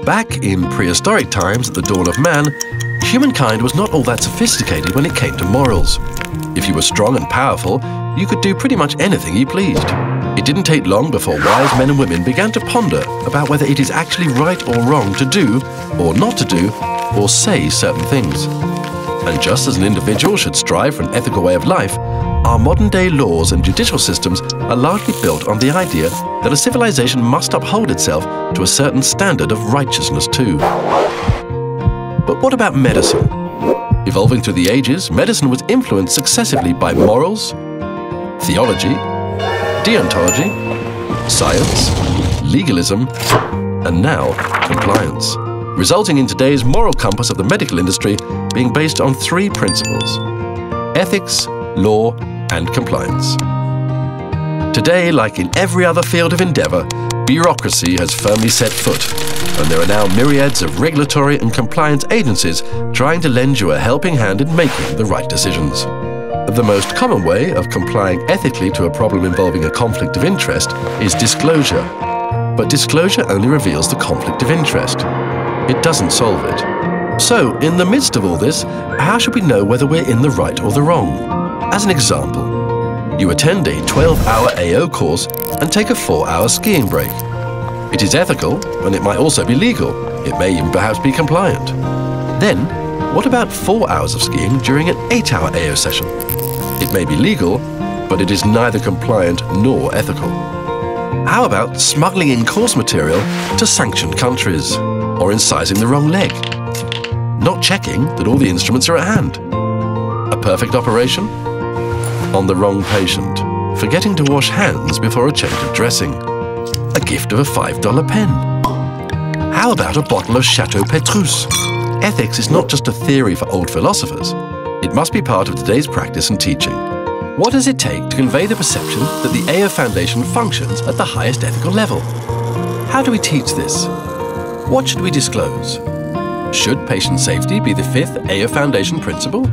Back in prehistoric times at the dawn of man, humankind was not all that sophisticated when it came to morals. If you were strong and powerful, you could do pretty much anything you pleased. It didn't take long before wise men and women began to ponder about whether it is actually right or wrong to do, or not to do, or say certain things. And just as an individual should strive for an ethical way of life, our modern-day laws and judicial systems are largely built on the idea that a civilization must uphold itself to a certain standard of righteousness too. But what about medicine? Evolving through the ages, medicine was influenced successively by morals, theology, deontology, science, legalism, and now compliance, resulting in today's moral compass of the medical industry being based on three principles: ethics, law, and compliance. Today, like in every other field of endeavor, bureaucracy has firmly set foot, and there are now myriads of regulatory and compliance agencies trying to lend you a helping hand in making the right decisions. The most common way of complying ethically to a problem involving a conflict of interest is disclosure. But disclosure only reveals the conflict of interest. It doesn't solve it. So, in the midst of all this, how should we know whether we're in the right or the wrong? As an example, you attend a 12-hour AO course and take a 4-hour skiing break. It is ethical, and it might also be legal. It may even perhaps be compliant. Then, what about 4 hours of skiing during an 8-hour AO session? It may be legal, but it is neither compliant nor ethical. How about smuggling in course material to sanctioned countries, or incising the wrong leg? Not checking that all the instruments are at hand. A perfect operation? On the wrong patient. Forgetting to wash hands before a change of dressing. A gift of a $5 pen. How about a bottle of Chateau Petrus? Ethics is not just a theory for old philosophers. It must be part of today's practice and teaching. What does it take to convey the perception that the AO Foundation functions at the highest ethical level? How do we teach this? What should we disclose? Should patient safety be the fifth AO Foundation principle?